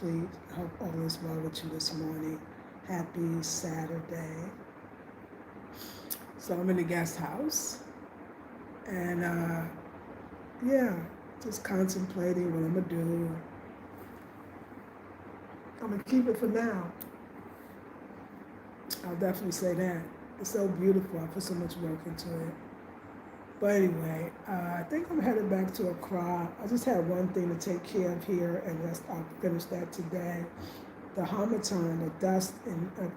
complete. I hope all is well with you this morning. Happy Saturday. So I'm in the guest house, and yeah, just contemplating what I'm gonna do. I'm gonna keep it for now. I'll definitely say that. It's so beautiful. I put so much work into it. But anyway, I think I'm headed back to Accra. I just had one thing to take care of here, and I'll finish that today. The harmattan, the dust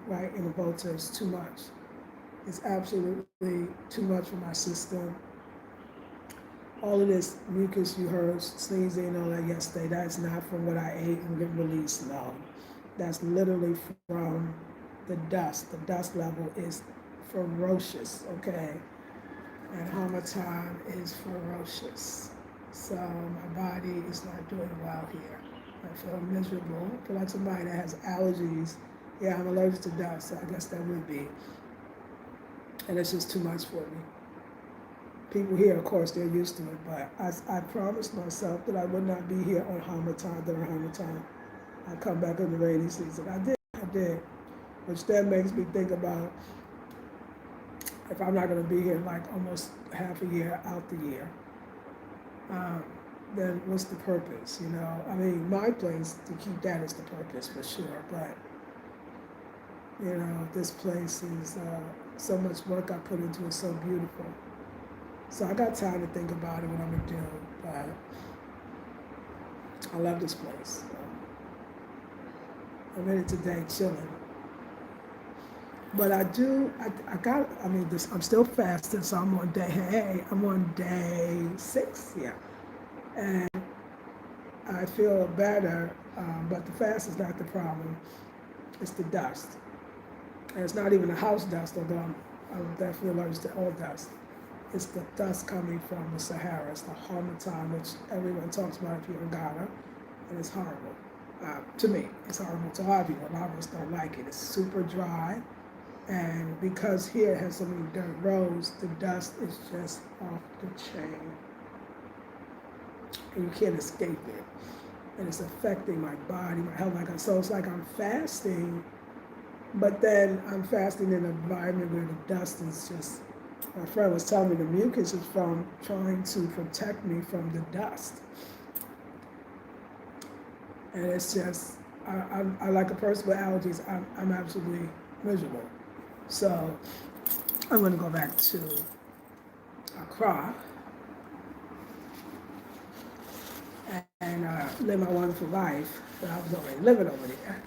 right in the Volta is too much. It's absolutely too much for my system. All of this mucus you heard sneezing and all that yesterday, that's not from what I ate and get released. No, that's literally from the dust. The dust level is ferocious, okay? And harmattan is ferocious. So my body is not doing well here. I feel miserable. I feel like somebody that has allergies. Yeah, I'm allergic to dust, so I guess that would be. And it's just too much for me. People here, of course, they're used to it, but I promised myself that I would not be here on harmattan during harmattan. I come back in the rainy season. I did. Which then makes me think about if I'm not going to be here like almost half a year out the year, then what's the purpose, you know? I mean, my place to keep that is the purpose for sure, but, you know, this place is so much work I put into it, so beautiful. So I got time to think about it, what I'm going to do, but I love this place. So I'm in it today, chilling. But I mean, I'm still fasting, so I'm on day 6, yeah. And I feel better, but the fast is not the problem. It's the dust. And it's not even the house dust, although I'm definitely allergic to all dust. It's the dust coming from the Sahara. It's the harmattan, which everyone talks about if you're in Ghana, and it's horrible. To me, it's horrible to a lot of people. A lot of us don't like it. It's super dry. And because here it has so many dirt roads, the dust is just off the chain. And you can't escape it. And it's affecting my body, my health. So it's like I'm fasting, but then I'm fasting in an environment where the dust is just, my friend was telling me the mucus is from trying to protect me from the dust. And it's just, I like a person with allergies, I'm absolutely miserable. So I'm going to go back to Accra and live my wonderful life that I was already living over there.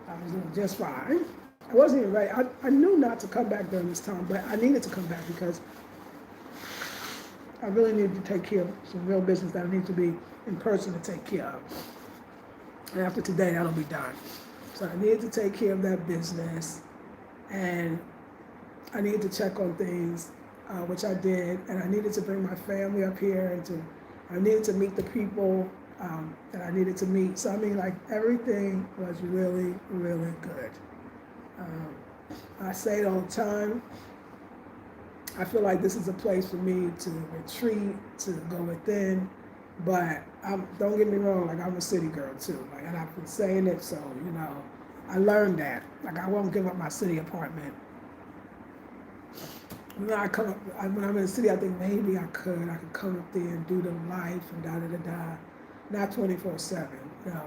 I was doing just fine. I wasn't even ready. I knew not to come back during this time, but I needed to come back because I really needed to take care of some real business that I need to be in person to take care of. And after today, that'll be done. So I needed to take care of that business. And I needed to check on things, which I did, and I needed to bring my family up here, and I needed to meet the people that I needed to meet. So I mean, like everything was really, really good. I say it all the time. I feel like this is a place for me to retreat, to go within, but don't get me wrong, like I'm a city girl too, like, and I've been saying it, so you know. I learned that. Like, I won't give up my city apartment. When I'm in the city, I think maybe I could come up there and do the life and da-da-da-da. Not 24/7. No,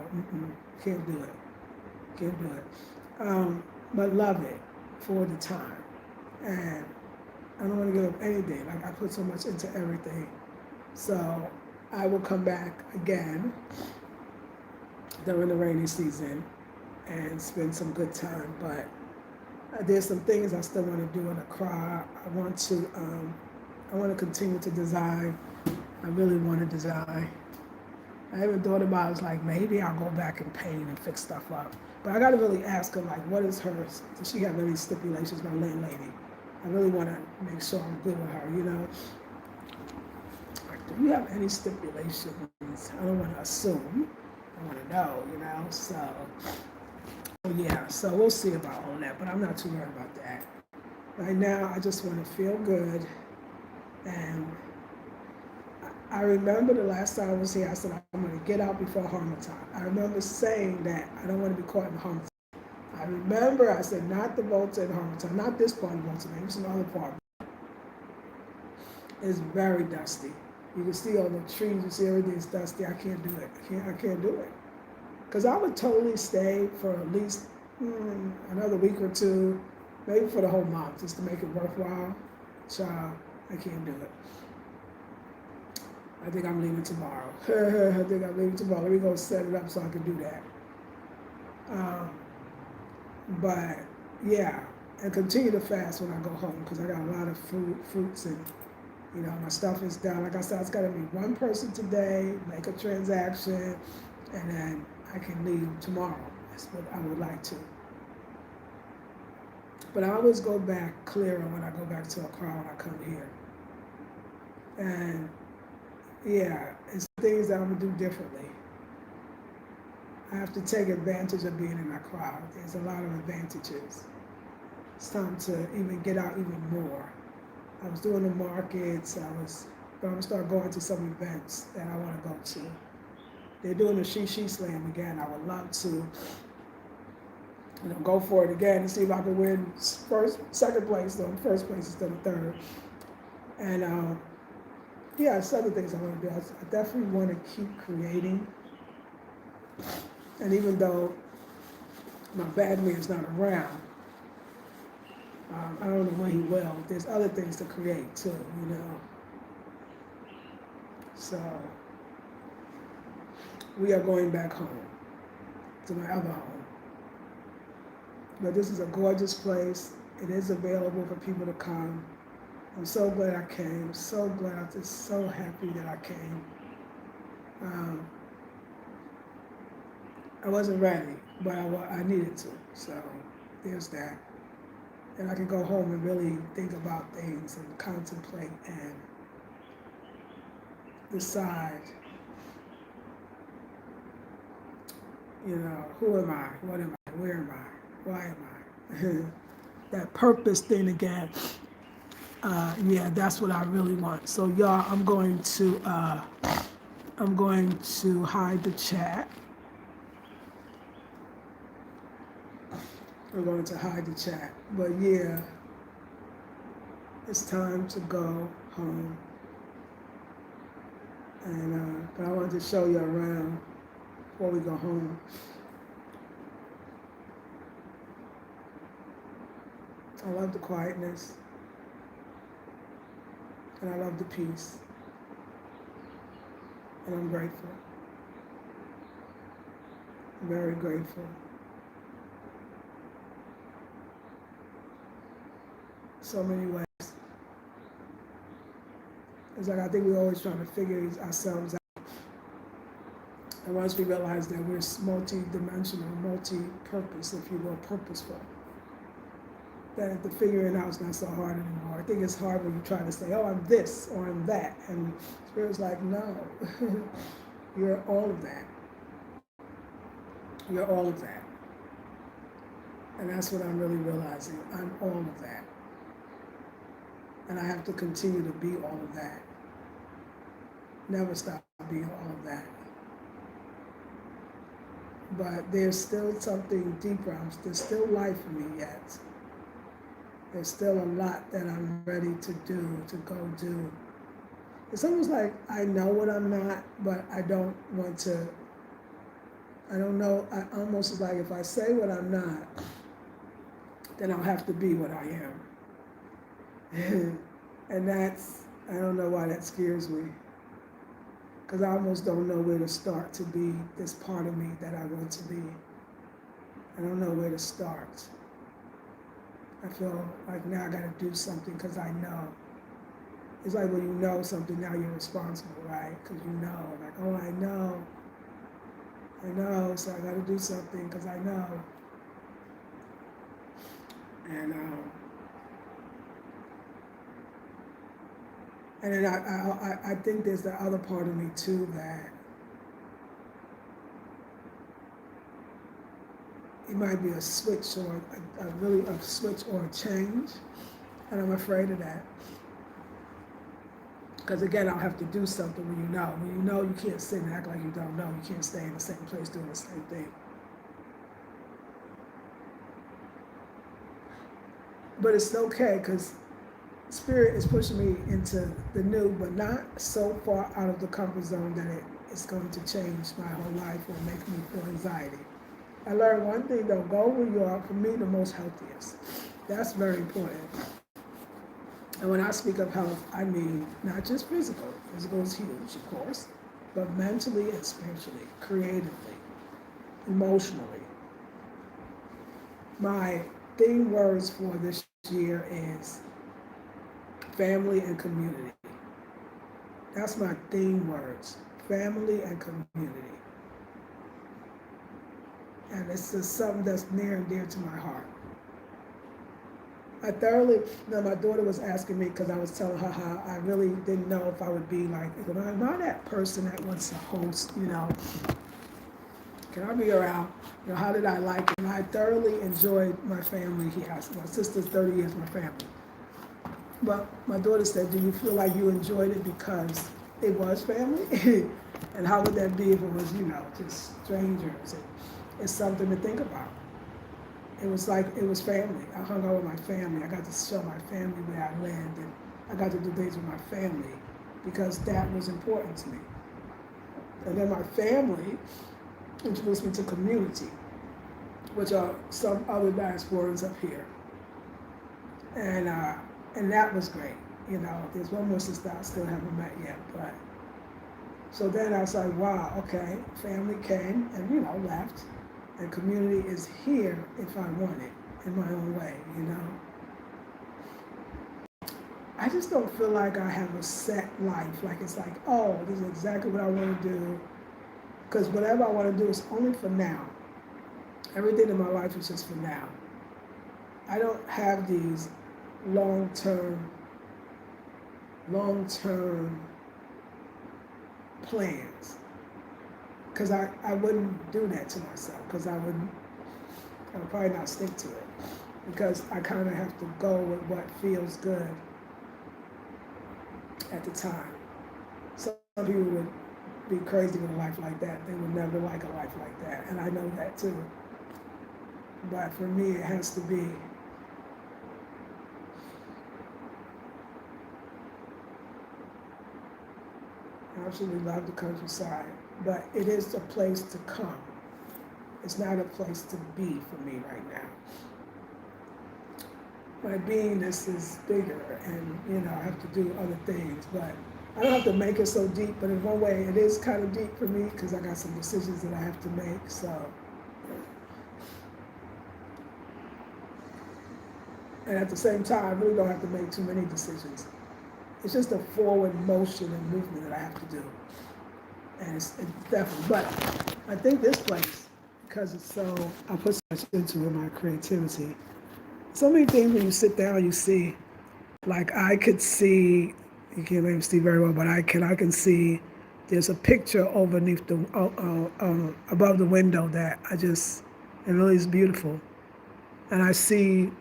can't do it. Can't do it. But love it for the time. And I don't want to give up anything. Like, I put so much into everything. So I will come back again during the rainy season and spend some good time, but there's some things I still want to do in Accra. I want to continue to design. I really want to design. I haven't thought about it. It's like maybe I'll go back and paint and fix stuff up. But I got to really ask her, like, what is hers? Does she have any stipulations, my landlady? I really want to make sure I'm good with her, you know? Like, do you have any stipulations? I don't want to assume. I want to know, you know? So yeah, so we'll see about all that, but I'm not too worried about that. Right now, I just want to feel good, and I remember the last time I was here, I said, I'm going to get out before Harmattan. I remember saying that I don't want to be caught in Harmattan. I remember I said, not the Volta in Harmattan, not this part of Volta, maybe some other part. It's very dusty. You can see all the trees, you see everything's dusty. I can't do it. I can't do it. Because I would totally stay for at least another week or two, maybe for the whole month, just to make it worthwhile. Child, I can't do it. I think I'm leaving tomorrow. I think I'm leaving tomorrow. Let me go set it up so I can do that. But yeah, and continue to fast when I go home because I got a lot of fruits and my stuff is done. Like I said, it's got to be one person today, make a transaction, and then I can leave tomorrow. That's what I would like to. But I always go back clearer when I go back to Accra when I come here. And yeah, it's things that I'm going to do differently. I have to take advantage of being in Accra. There's a lot of advantages. It's time to even get out even more. I was doing the markets. But I'm going to start going to some events that I want to go to. They're doing the She Slam again. I would love to go for it again and see if I can win second place, though. First place instead of third. And yeah, it's other things I want to do. I definitely want to keep creating. And even though my bad man is not around, I don't know when he will. There's other things to create too, So we are going back home to my other home. But this is a gorgeous place. It is available for people to come. I'm so glad I came. So glad. I'm just so happy that I came. I wasn't ready, but I needed to. So there's that. And I can go home and really think about things and contemplate and decide, who am I? What am I? Where am I? Why am I? That purpose thing again. Yeah, that's what I really want. So y'all, I'm going to hide the chat. I'm going to hide the chat. But yeah, it's time to go home. And but I wanted to show you around before we go home. I love the quietness. And I love the peace. And I'm grateful. I'm very grateful. So many ways. It's like I think we're always trying to figure ourselves out. And once we realize that we're multi-dimensional, multi-purpose, if you will, purposeful, that the figuring out is not so hard anymore. I think it's hard when you try to say, oh, I'm this or I'm that. And Spirit's like, no, you're all of that. You're all of that. And that's what I'm really realizing. I'm all of that. And I have to continue to be all of that. Never stop being all of that. But there's still something deeper. There's still life in me yet. There's still a lot that I'm ready to do, to go do. It's almost like I know what I'm not, but I don't want to, I don't know, I almost is like if I say what I'm not, then I'll have to be what I am. And that's, I don't know why that scares me. Because I almost don't know where to start to be this part of me that I want to be. I don't know where to start. I feel like now I got to do something because I know. It's like when you know something, now you're responsible, right? Because you know, like, oh, I know, so I got to do something because I know. And then I think there's the other part of me too that it might be a switch or a switch or a change, and I'm afraid of that. Because again, I'll have to do something when you know. When you know, you can't sit and act like you don't know. You can't stay in the same place doing the same thing. But it's okay because Spirit is pushing me into the new, but not so far out of the comfort zone that it's going to change my whole life or make me feel anxiety. I learned one thing though, go where you are, for me, the most healthiest. That's very important. And when I speak of health, I mean not just physical. Physical is huge, of course, but mentally and spiritually, creatively, emotionally. My theme words for this year is family and community. That's my theme words, family and community. And it's just something that's near and dear to my heart. My daughter was asking me because I was telling her how I really didn't know if I would be like, am I that person that wants to host, can I be around? How did I like it? And I thoroughly enjoyed my family here. My sister's 30 years, my family. But my daughter said, do you feel like you enjoyed it because it was family? And how would that be if it was, just strangers? It's something to think about. It was like, it was family. I hung out with my family. I got to show my family where I lived, and I got to do things with my family because that was important to me. And then my family introduced me to community, which are some other diasporans up here. And that was great. There's one more sister I still haven't met yet, but so then I was like, wow, okay, family came and left. And community is here if I want it in my own way, I just don't feel like I have a set life. Like it's like, oh, this is exactly what I want to do. Because whatever I want to do is only for now. Everything in my life is just for now. I don't have these long-term plans. Because I wouldn't do that to myself, because I would probably not stick to it, because I kind of have to go with what feels good at the time. Some people would be crazy with a life like that. They would never like a life like that, and I know that too. But for me, it has to be I absolutely love the countryside, but it is a place to come. It's not a place to be for me right now. My beingness is bigger, and I have to do other things, but I don't have to make it so deep. But in one way, it is kind of deep for me because I got some decisions that I have to make. So, and at the same time, I really don't have to make too many decisions. It's just a forward motion and movement that I have to do. And it's definitely, but I think this place, because it's so, I put so much into it, my creativity. So many things when you sit down, you see, like I could see, you can't maybe see very well, but I can see there's a picture underneath the, above the window that it really is beautiful. And I see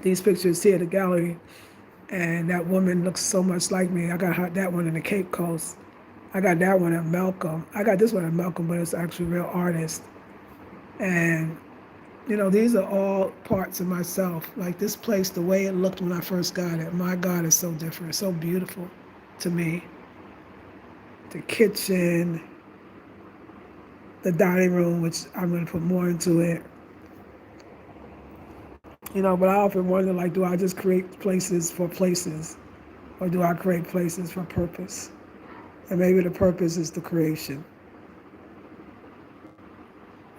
these pictures here at the gallery, and that woman looks so much like me. I got that one in the Cape Coast. I got that one at Malcolm. I got this one at Malcolm, but it's actually a real artist. And, these are all parts of myself. Like this place, the way it looked when I first got it, my God, it's so different. It's so beautiful to me. The kitchen, the dining room, which I'm going to put more into it. But I often wonder, like, do I just create places for places? Or do I create places for purpose? And maybe the purpose is the creation.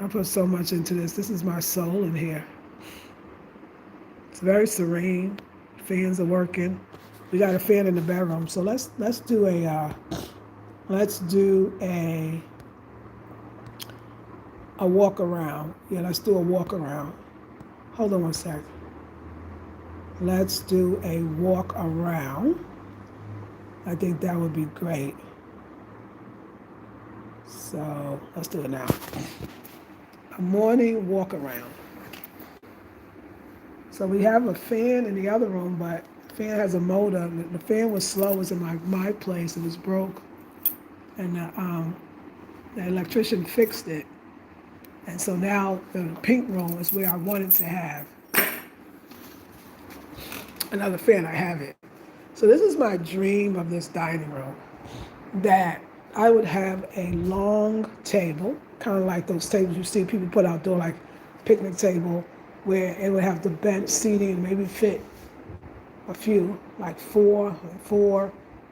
I put so much into this. This is my soul in here. It's very serene. Fans are working. We got a fan in the bedroom. So let's do a walk around. Yeah, let's do a walk around. Hold on one sec. Let's do a walk around. I think that would be great. So let's do it now. A morning walk around. So we have a fan in the other room, but Fan has a motor. The fan was slow. It was in my place. It was broke, and the electrician fixed it. And so now the pink room is where I wanted to have another fan. I have it. So this is my dream of this dining room, that I would have a long table, kind of like those tables you see people put outdoor, like picnic table, where it would have the bench seating, maybe fit a few, like four,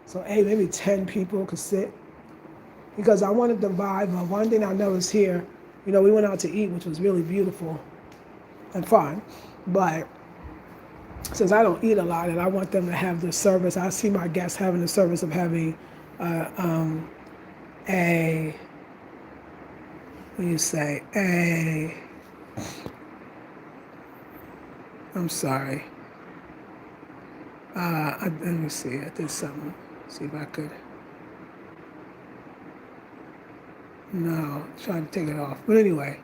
so maybe 10 people could sit. Because I wanted the vibe of one thing I noticed here, we went out to eat, which was really beautiful and fun, but since I don't eat a lot and I want them to have the service, I see my guests having the service of having a, what do you say, I'm sorry. Let me see, I did something. See if I could. No, trying to take it off. But anyway,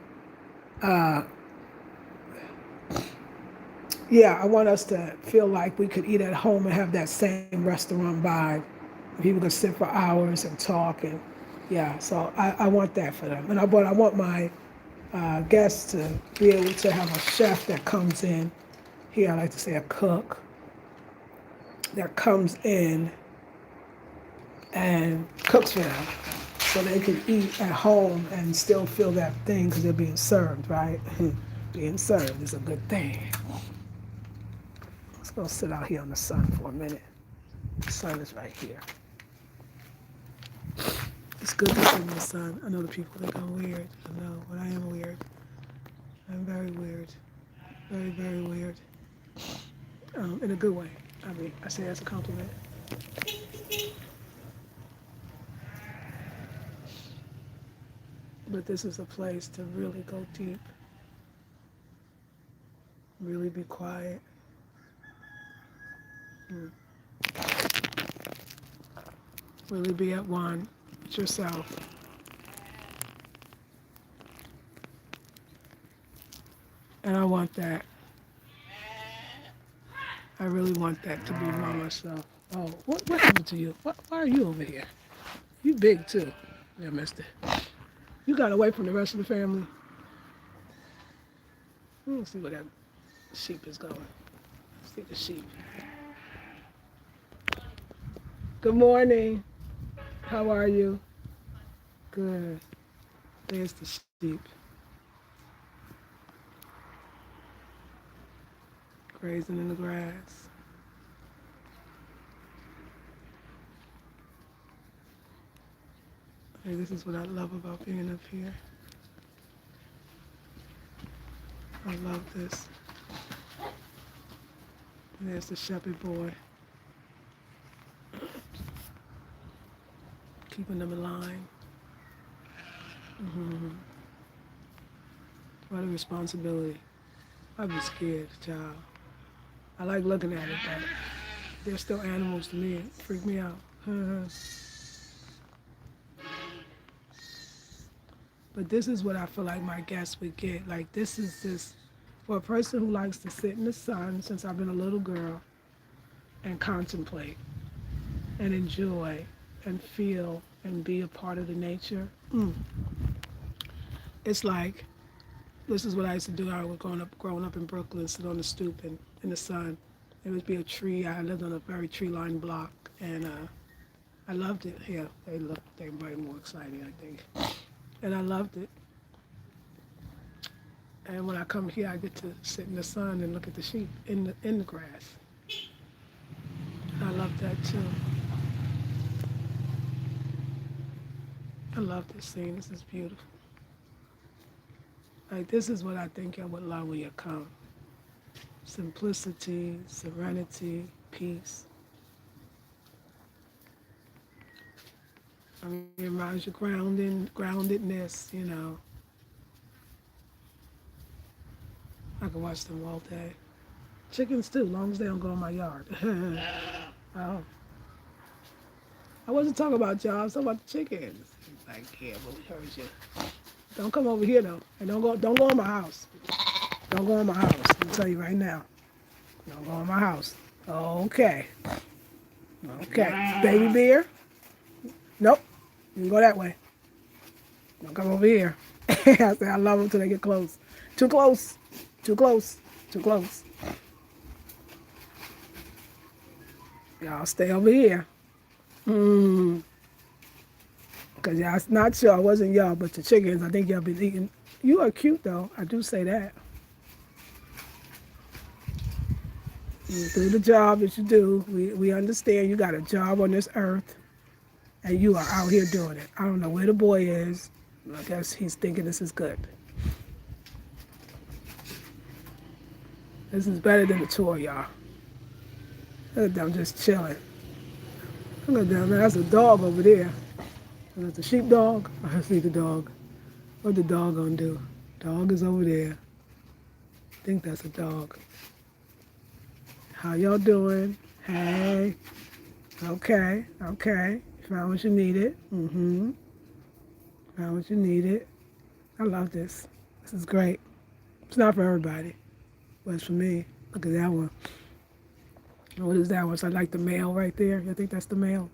yeah, I want us to feel like we could eat at home and have that same restaurant vibe. People could sit for hours and talk, and yeah, so I want that for them. And I want my guests to be able to have a chef that comes in. Here, I like to say a cook that comes in and cooks for them, so they can eat at home and still feel that thing because they're being served, right? Being served is a good thing. Let's go sit out here in the sun for a minute. The sun is right here. It's good to sit in the sun. I know the people think I'm weird. I know, but I am weird. I'm very weird. Very, very weird. In a good way. I mean, I say that's a compliment. But this is a place to really go deep. Really be quiet. Really be at one with yourself. And I want that. I really want that to be by myself. Oh, what happened to you? Why are you over here? You big too. Yeah, mister. You got away from the rest of the family? Let's see where that sheep is going. Let's see the sheep. Good morning. How are you? Good. There's the sheep. Grazing in the grass. Hey, this is what I love about being up here. I love this. And there's the shepherd boy. Keeping them in line. What a responsibility. I'd be scared, child. I like looking at it, but they're still animals to me. It freak me out. But this is what I feel like my guests would get. Like this is just for a person who likes to sit in the sun since I've been a little girl and contemplate and enjoy and feel and be a part of the nature. It's like, this is what I used to do. I was growing up in Brooklyn, sit on the stoop and in the sun. There would be a tree. I lived on a very tree-lined block, and I loved it. Yeah, they way more exciting, I think. And I loved it. And when I come here, I get to sit in the sun and look at the sheep in the grass. I love that too. I love this scene. This is beautiful. Like, this is what I think I would love when you come. Simplicity, serenity, peace. I mean, it reminds you groundedness, I can watch them all day. Chickens too, as long as they don't go in my yard. Oh. I wasn't talking about y'all, I was talking about the chickens. Like, yeah, but we heard you. Don't come over here though. And don't go in my house. Don't go in my house. I'll tell you right now. Don't go in my house. Okay. Okay. Baby bear. Nope. You can go that way. Don't come over here. I say I love them till they get close. Too close. Too close. Too close. Y'all stay over here. Because y'all not sure. I wasn't y'all, but the chickens, I think y'all been eating. You are cute, though. I do say that. You do the job that you do. We understand you got a job on this earth, and you are out here doing it. I don't know where the boy is. I guess he's thinking this is good. This is better than the tour, y'all. Look at them just chilling. Look at them. That's a dog over there. Is that the sheepdog? I see the dog. What the dog gonna do? Dog is over there. I think that's a dog. How y'all doing? Hey. Okay. Okay. Found what you needed. Found what you needed. I love this. This is great. It's not for everybody, but it's for me. Look at that one. What is that one? So I like the male right there. You think that's the male?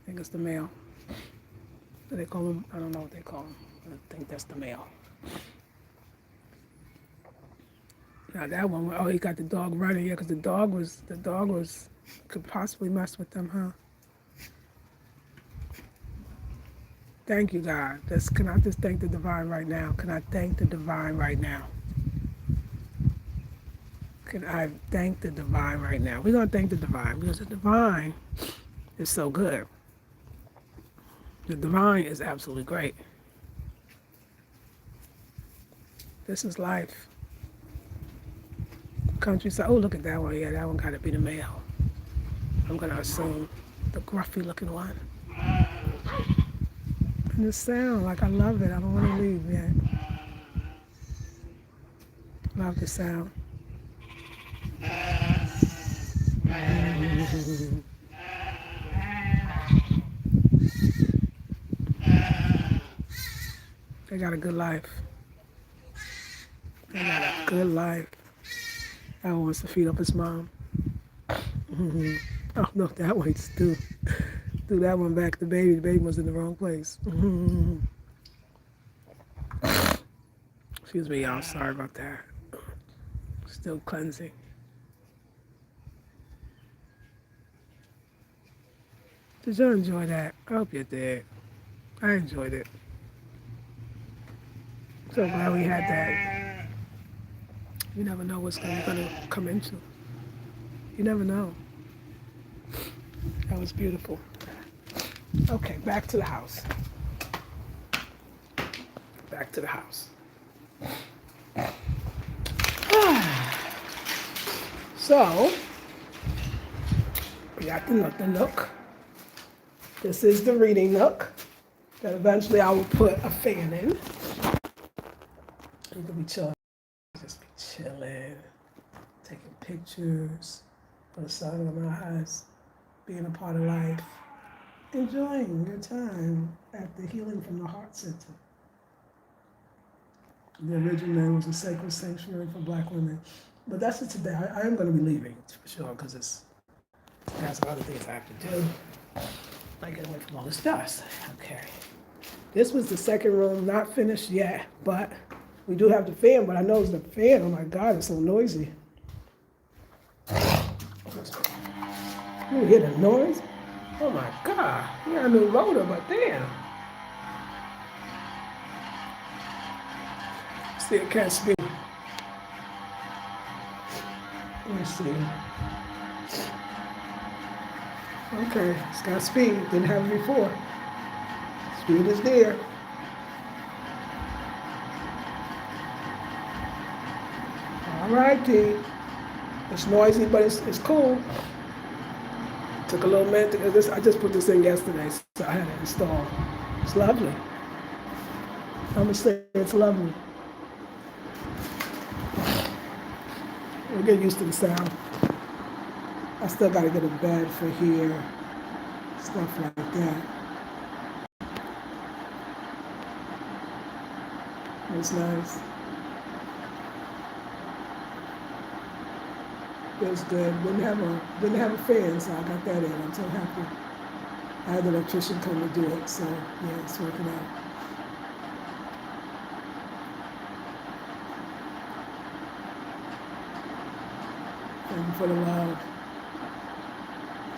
I think it's the male. What do they call him? I don't know what they call him. I think that's the male. Now that one, oh, he got the dog running. Yeah, because the dog was, could possibly mess with them, huh? Thank you, God. Can I just thank the divine right now? Can I thank the divine right now? Can I thank the divine right now? We're going to thank the divine because the divine is so good. The divine is absolutely great. This is life. Countryside. Oh, look at that one. Yeah, that one got to be the male. I'm going to assume the gruffy looking one. And the sound, like I love it. I don't want to leave yet. Love the sound. They got a good life. They got a good life. That one wants to feed up his mom. Oh no, that one just threw that one back. The baby was in the wrong place. Excuse me, y'all. Sorry about that. Still cleansing. Did you enjoy that? I hope you did. I enjoyed it. So glad we had that. You never know what's going to come into. You never know. That was beautiful. Okay, back to the house. Back to the house. So, we got the nook. This is the reading nook that eventually I will put a fan in. You can be chilling. Just be chilling, taking pictures, put a sun in my eyes, being a part of life, enjoying your time at the Healing from the Heart Center. The original name was a sacred sanctuary for Black women. But that's it today. I am going to be leaving, for sure, because I have some other things I have to do. I get away from all this dust. Okay. This was the second room, not finished yet, but we do have the fan, but I know it's the fan. Oh my God, it's so noisy. You hear the noise? Oh my God. We got a new motor, but damn. Still can't speak. Let me see. Okay, it's got speed. Didn't have it before. Speed is there. All right, D. It's noisy, but it's cool. Took a little minute because I just put this in yesterday, so I had it installed. It's lovely. I'm gonna say it's lovely. We'll get used to the sound. I still gotta get a bed for here, stuff like that. It's nice. It was good. Didn't have a fan, so I got that in. I'm so happy. I had the electrician come to do it, so yeah, it's working out. Thank you for the love.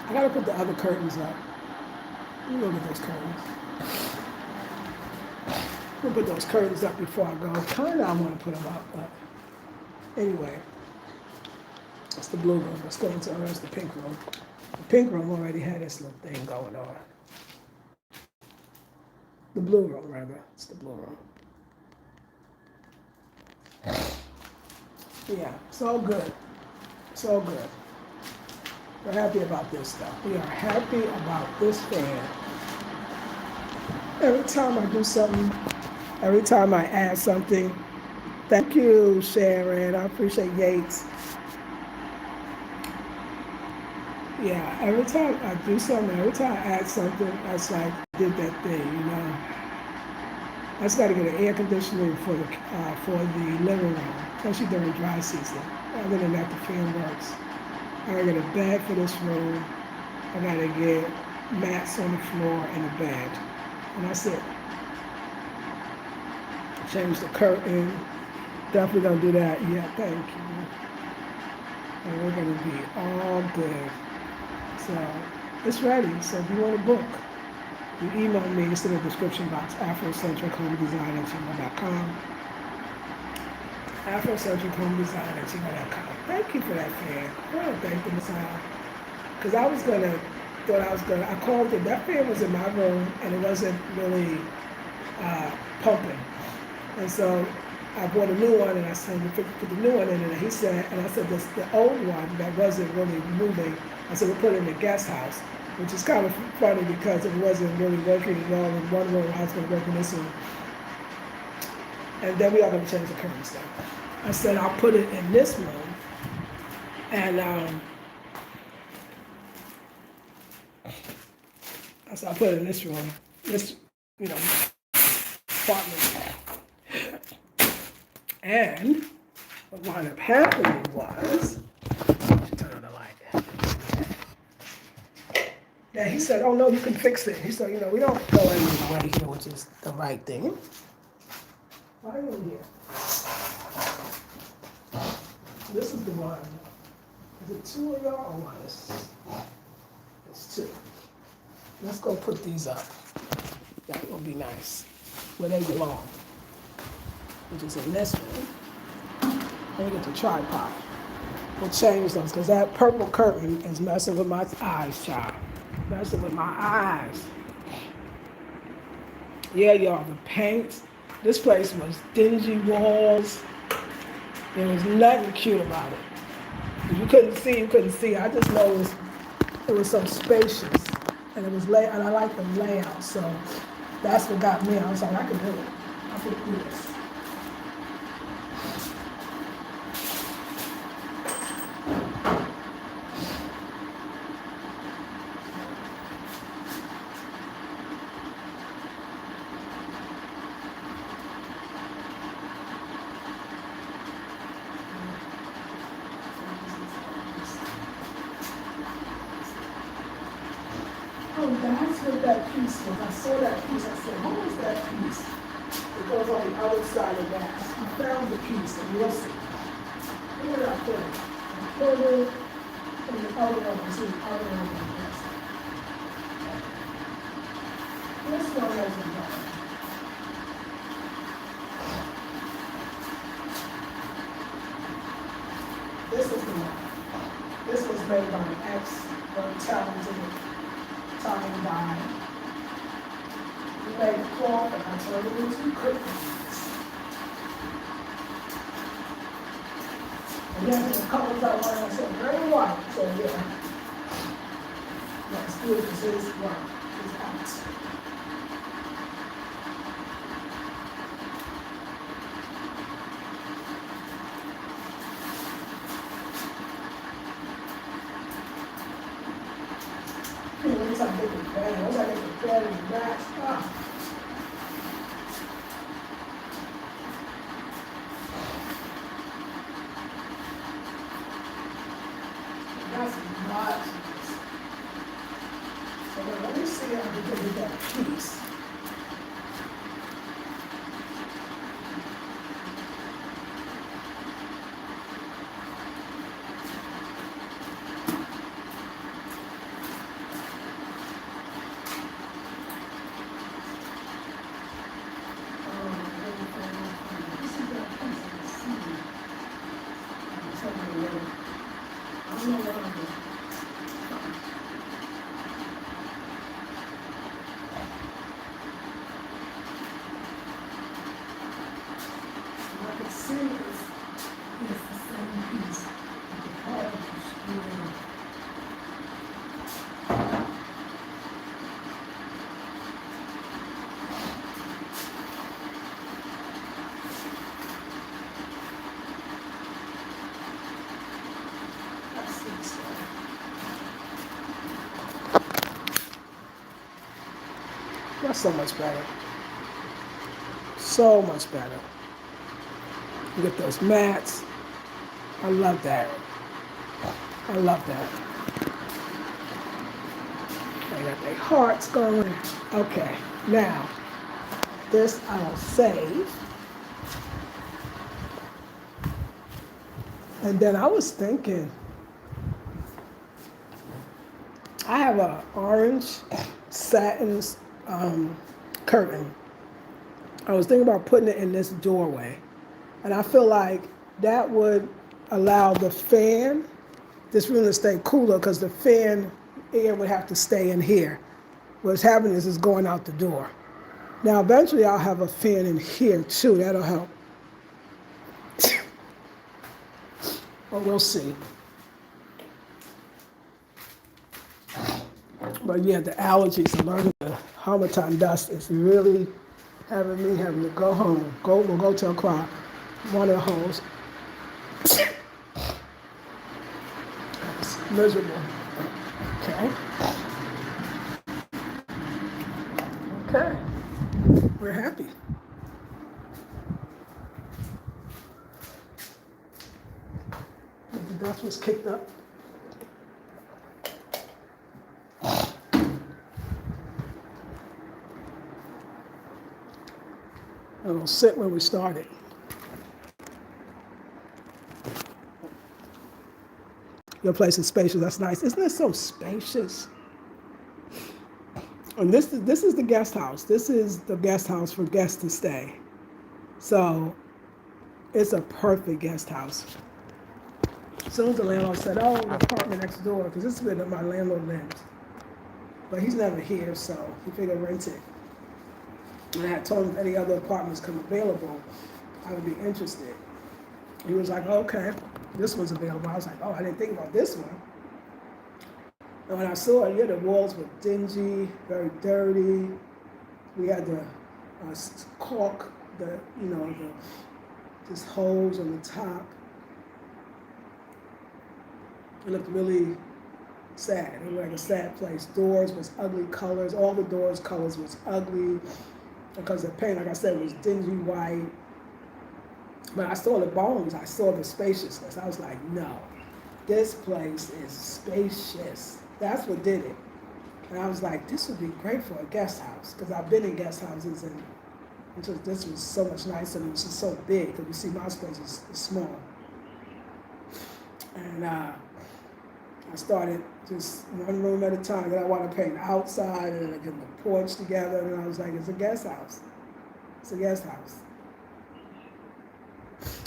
I gotta put the other curtains up. Let me look at those curtains. I'm gonna put those curtains up before I go. Kinda I want to put them up, but anyway, it's the blue room. Let's go into the pink room. The pink room already had this little thing going on. The blue room, rather. It's the blue room. Yeah, it's all good. It's all good. We're happy about this stuff. We are happy about this fan. Every time I do something, every time I add something, thank you, Sharon. I appreciate Yates. Yeah, every time I do something, every time I add something, it's like I did that thing, you know. I just got to get an air conditioning for the living room, especially during dry season. Other than that, the fan works. I gotta get a bed for this room. I gotta get mats on the floor and a bed, and that's it. Change the curtain. Definitely gonna do that. Yeah, thank you. And we're gonna be all good. So it's ready. So if you want a book, you email me. It's in the description box. afrocentrichomedesign@gmail.com. afrocentrichomedesign@gmail.com. Thank you for that fan. I want to thank them because I called it. That fan was in my room and it wasn't really pumping. And so I bought a new one and I said, put the new one in, and he said, and I said, the old one that wasn't really moving, I said, we'll put it in the guest house, which is kind of funny because it wasn't really working well in one room. I was going to work in this one. And then we are going to change the curtain stuff. I said, I'll put it in this room. And I said, I'll put it in this room. This, apartment. And what wound up happening was, turn on the light. Yeah, he said, oh no, you can fix it. He said, we don't go anywhere here, which is the right thing. Why are you here? This is the one. Is it two of y'all or one? It's two. Let's go put these up. That will be nice. Where they belong. Which is in this one. Let me get the tripod. We'll change those because that purple curtain is messing with my eyes, child. Messing with my eyes. Yeah, y'all, the paint. This place was dingy walls. There was nothing cute about it. If you couldn't see. I just know it was so spacious. And it was and I like the layout, so that's what got me. I was like, I can do it. I can do this. Oh, that's what that piece was. I saw that piece. I said, what was that piece? It goes on the other side of that. I found the piece, and you'll see. Where did I put it? I put it in the other one. See the other one. This one wasn't done. This was the one. This was made by an talented Italian guy. We made cloth and I turned it into curtains. And then the colors I wanted, I said, very white. So yeah. That's good because his white is out. Once I get the bed and the back, seam is the same piece. The part that you screw in. That's so much better. So much better. You get those mats. I love that. I love that. They got their hearts going. Okay, now this I'll save. And then I was thinking, I have an orange satin curtain. I was thinking about putting it in this doorway. And I feel like that would allow the fan, this room to stay cooler because the fan air would have to stay in here. What's happening is it's going out the door. Now eventually I'll have a fan in here too, that'll help. But we'll see. But yeah, the allergies, allergic to Harmattan dust is really having me having to go home. We'll go to Accra, one of the homes. It's miserable. Okay. Okay. We're happy. The dust was kicked up. It'll sit where we started. Your place is spacious. That's nice. Isn't it so spacious? And this is the guest house. This is the guest house for guests to stay. So it's a perfect guest house. As soon as the landlord said, "Oh, the apartment next door," because this is where my landlord lives, but he's never here, so he figured rent it. And I had told him if any other apartments come available, I would be interested. He was like, "Okay, this one's available." I was like, "Oh, I didn't think about this one." And when I saw it, yeah, the walls were dingy, very dirty. We had the caulk, just holes on the top. It looked really sad. It looked like a sad place. Doors was ugly colors. All the doors colors was ugly because the paint, like I said, was dingy white. But I saw the bones. I saw the spaciousness. I was like, no, this place is spacious. That's what did it. And I was like, this would be great for a guest house because I've been in guest houses and this was so much nicer and it was just so big because you see my space is small. And I started just one room at a time. Then I wanted to paint outside and then I get the porch together and I was like, it's a guest house. It's a guest house.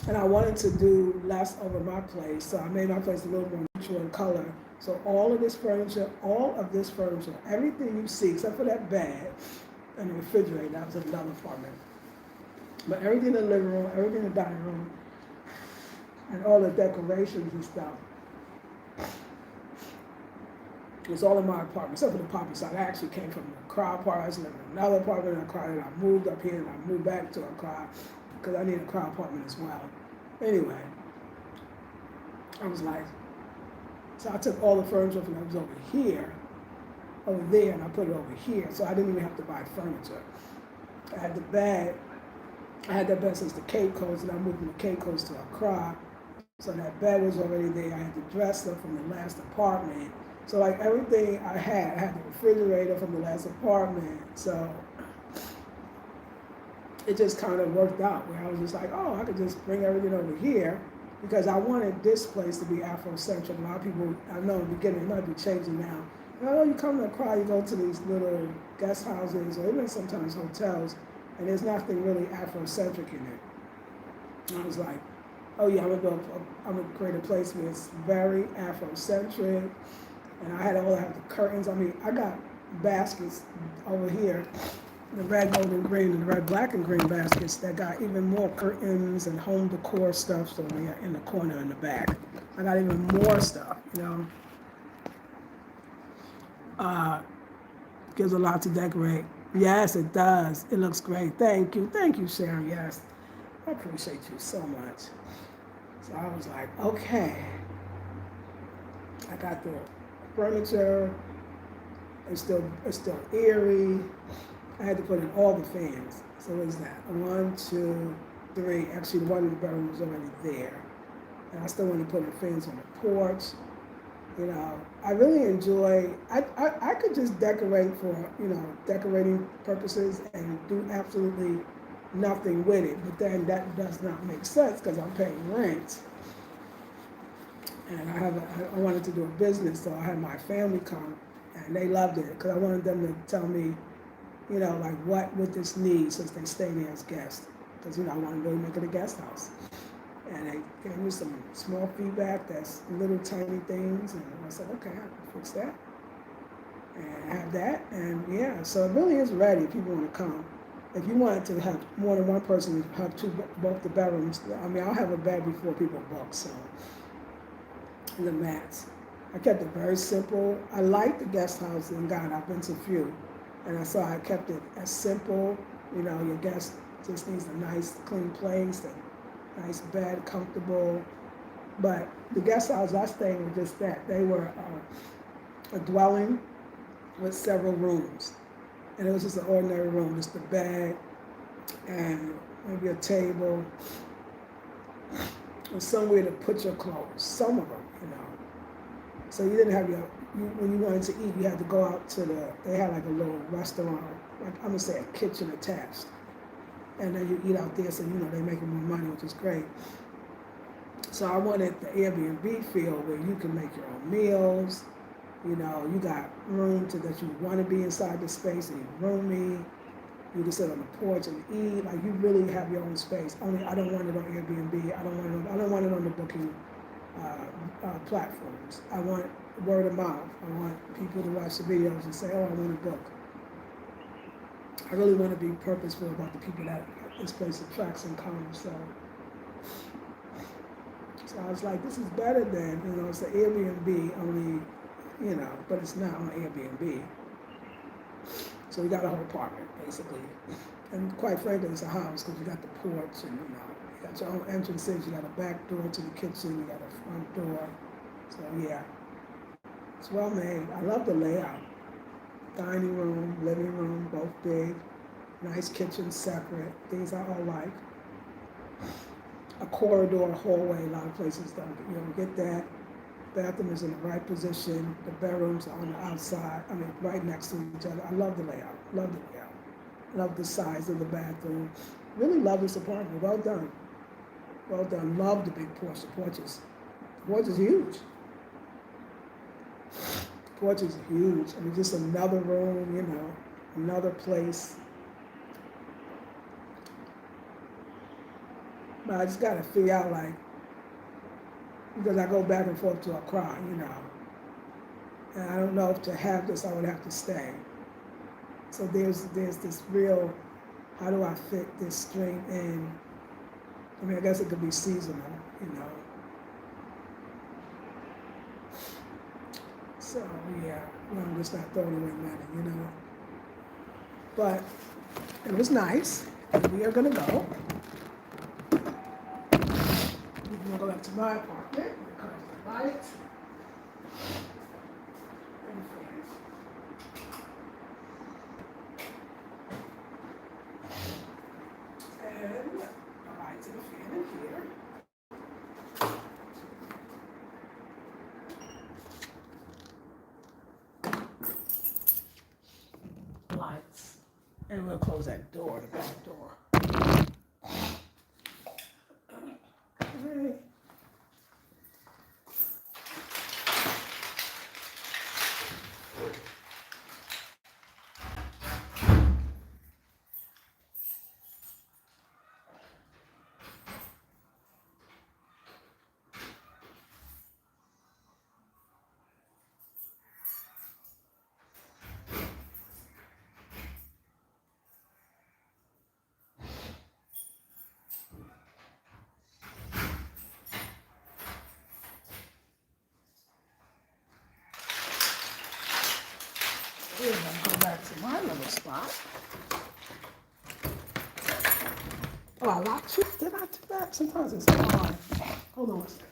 And I wanted to do less over my place, so I made my place a little more neutral in color. So all of this furniture, everything you see except for that bed and the refrigerator, that was in another apartment. But everything in the living room, everything in the dining room, and all the decorations and stuff, it was all in my apartment, except for the poppy side. I actually came from the Accra apartment. I was living in another apartment in Accra, and I moved up here and I moved back to Accra because I need a Accra apartment as well. Anyway, I was like, so I took all the furniture from that was over there, and I put it over here. So I didn't even have to buy furniture. I had the bed. I had that bed since the Cape Coast, and I moved from the Cape Coast to Accra. So that bed was already there. I had the dresser from the last apartment. So like everything I had the refrigerator from the last apartment. So it just kind of worked out where I was just like, oh, I could just bring everything over here because I wanted this place to be Afrocentric. A lot of people, I know in the beginning, it might be changing now. Oh, you come to Accra, you go to these little guest houses or even sometimes hotels, and there's nothing really Afrocentric in it. And I was like, oh yeah, I'm gonna create a place where it's very Afrocentric. And I had all the curtains. I mean, I got baskets over here the red, gold, and green, and the red, black, and green baskets that got even more curtains and home decor stuff. So we are in the corner in the back. I got even more stuff, you know. Gives a lot to decorate. Yes, it does. It looks great. Thank you, Sharon. Yes, I appreciate you so much. So I was like, okay, I got the furniture. It's still eerie. I had to put in all the fans. So what is that? 1, 2, 3. Actually, the one in the bedroom was already there. And I still want to put in fans on the porch. You know, I really enjoy, I could just decorate for, you know, decorating purposes and do absolutely nothing with it. But then that does not make sense because I'm paying rent. And I wanted to do a business, so I had my family come, and they loved it because I wanted them to tell me, you know, like what would this need since they stay there as guests. Because, you know, I want to really make it a guest house. And they gave me some small feedback, that's little tiny things, and I said, okay, I can fix that. And I have that, and yeah, so it really is ready if people want to come. If you wanted to have more than one person, have both the bedrooms, I mean, I'll have a bed before people book, so. And the mats. I kept it very simple. I like the guest house in Ghana. I've been to a few. And I kept it as simple. You know, your guest just needs a nice, clean place, and nice bed, comfortable. But the guest house I stayed in was just that. They were a dwelling with several rooms. And it was just an ordinary room, just a bed and maybe a table and somewhere to put your clothes, some of them, you know. So you didn't have when you wanted to eat, you had to go out to they had like a little restaurant, like I'm gonna say a kitchen attached. And then you eat out there, so you know they're making more money, which is great. So I wanted the Airbnb feel where you can make your own meals, you know, you got room that you want to be inside the space and you're roomy. You can sit on the porch and eat. Like you really have your own space. Only I don't want it on Airbnb. I don't want it on the booking platforms. I want word of mouth. I want people to watch the videos and say, "Oh, I want to book." I really want to be purposeful about the people that this place attracts and comes. So I was like, "This is better than it's an Airbnb only, but it's not on Airbnb." So we got a whole apartment, basically. And quite frankly, it's a house because you got the porch and, you got your own entrances, you got a back door to the kitchen, you got a front door. So, yeah, it's well made. I love the layout. Dining room, living room, both big. Nice kitchen separate. Things I all like. A corridor, hallway, a lot of places don't get that. Bathroom is in the right position. The bedrooms are on the outside. I mean, right next to each other. I love the layout. Love the layout. Love the size of the bathroom. Really love this apartment. Well done. Well done. Love the big porch. The porch is huge. The porch is huge. I mean, just another room, another place. But I just got to figure out, because I go back and forth to Accra, and I don't know if to have this, I would have to stay. So there's this real, how do I fit this string in? I mean, I guess it could be seasonal, So yeah, I'm just not throwing away money, But it was nice. We are gonna go. We're gonna go back to my apartment. The light. And the lights and the fan in here. Lights. And we'll close that door, the back door. All right. spot. Oh, I locked you? Did I do that? Sometimes it's hard. Hold on a second.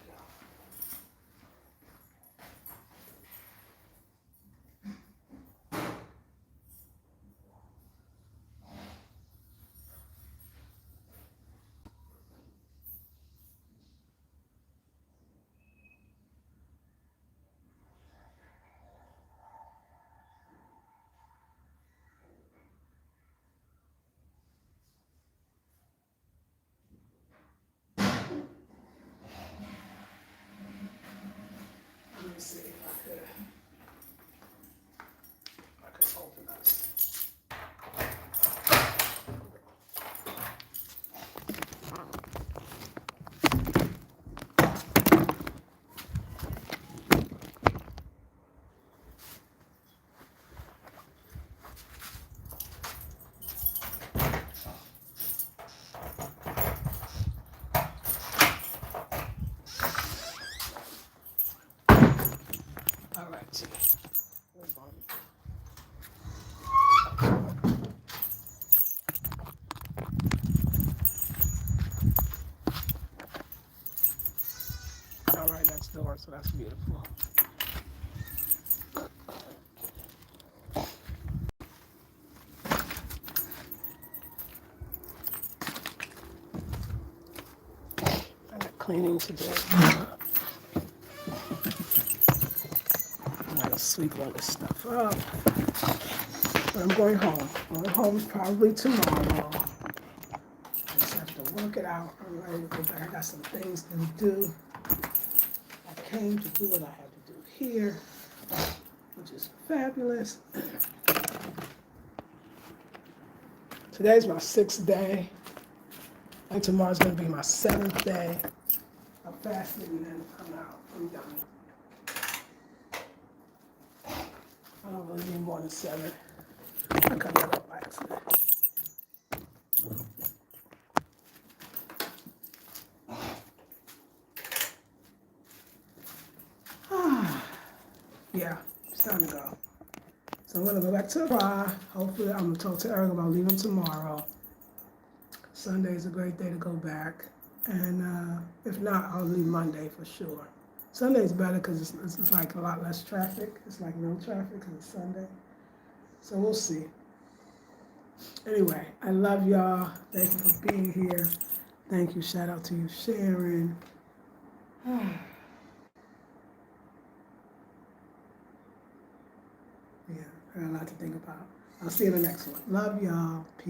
Let me see if I could open this. All right. All right, that's the door, so that's beautiful. I got cleaning to do. I gotta sweep all this stuff up. But I'm going home. I'm going home probably tomorrow. I just have to work it out. I'm ready to go back. I got some things to do. I came to do what I had to do here, which is fabulous. Today's my 6th day. And tomorrow's going to be my 7th day of fasting, and then I'm out. I'm done. I don't really need more than 7. I cut that up by accident. Yeah, it's time to go. So I'm gonna go back to Accra. Hopefully, I'm gonna talk to Eric about leaving tomorrow. Sunday is a great day to go back, and if not, I'll leave Monday for sure. Sunday's better because it's like a lot less traffic. It's like no traffic because it's Sunday. So we'll see. Anyway, I love y'all. Thank you for being here. Thank you. Shout out to you, Sharon. Yeah, I got a lot to think about. I'll see you in the next one. Love y'all. Peace.